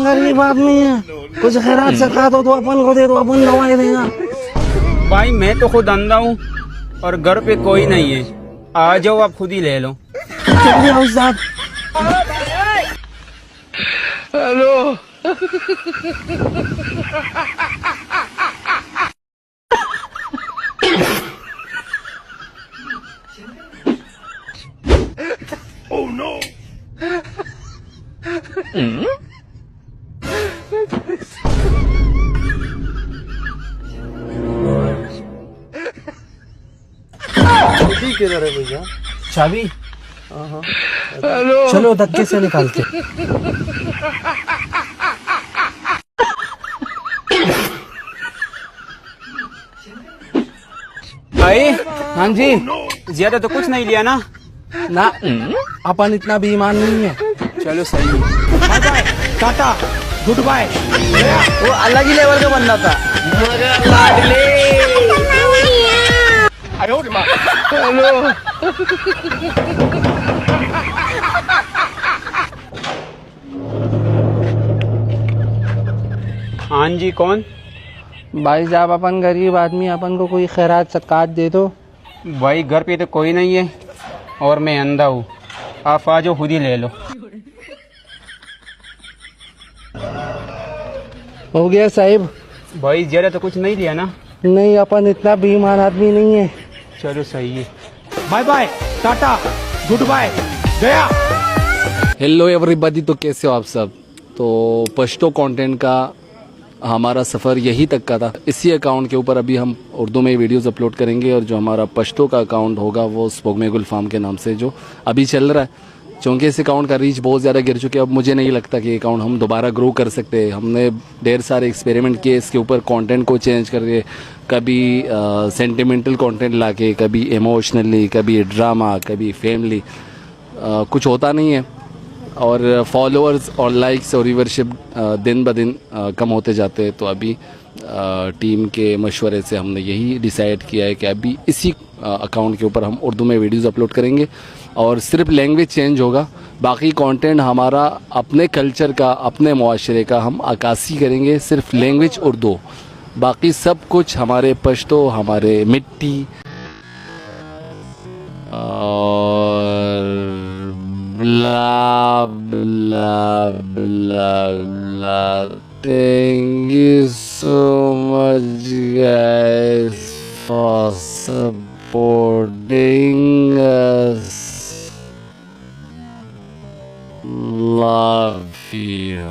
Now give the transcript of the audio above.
गरीब आदमी है, कुछ खैरात सका तो अपन को दे दो, अपन दवाई देगा। भाई मैं तो खुद अंधा हूँ और घर पे कोई नहीं है, आ जाओ आप खुद ही ले लो। जल्दी आओ साहब। हेलो। Oh no! किधर है भैया? चाबी? हेलो। चलो धक्के से निकालते। भाई हाँ जी, ज्यादा तो कुछ नहीं लिया ना? ना, अपन इतना बेईमान नहीं है। चलो सही है। Bye bye, tata, good bye. वो अलग ही लेवल का बंदा था। हेलो। हाँ जी, कौन? भाई साहब अपन गरीब आदमी, अपन को कोई खैरात सदकात दे दो। भाई घर पे तो कोई नहीं है और मैं अंधा हूँ, आप आ जाओ खुद ही ले लो। हो गया साहिब। भाई ज्यादा तो कुछ नहीं लिया ना? नहीं, अपन इतना बेईमान आदमी नहीं है। चलो सही है। Bye bye, tata, good bye, गया। हेलो एवरीबॉडी, तो कैसे हो आप सब? तो पश्तो कंटेंट का हमारा सफ़र यही तक का था। इसी अकाउंट के ऊपर अभी हम उर्दू में वीडियोस अपलोड करेंगे और जो हमारा पश्तो का अकाउंट होगा वो स्पोगमे गुल फार्म के नाम से जो अभी चल रहा है। चूँकि इस अकाउंट का रीच बहुत ज़्यादा गिर चुके, अब मुझे नहीं लगता कि अकाउंट हम दोबारा ग्रो कर सकते हैं। हमने ढेर सारे एक्सपेरिमेंट किए इसके ऊपर, कंटेंट को चेंज करके, कभी सेंटिमेंटल कंटेंट लाके, कभी इमोशनली, कभी ड्रामा, कभी फैमिली, कुछ होता नहीं है। और फॉलोअर्स और लाइक्स और व्यूअरशिप दिन ब दिन कम होते जाते हैं। तो अभी टीम के मशवरे से हमने यही डिसाइड किया है कि अभी इसी अकाउंट के ऊपर हम उर्दू में वीडियोस अपलोड करेंगे और सिर्फ लैंग्वेज चेंज होगा। बाकी कंटेंट हमारा अपने कल्चर का, अपने मुआशरे का हम अक्कासी करेंगे, सिर्फ लैंग्वेज उर्दू। बाकी सब कुछ हमारे पश्तो, हमारे मिट्टी और blah blah blah blah. Thank you so much guys for supporting us. Love you.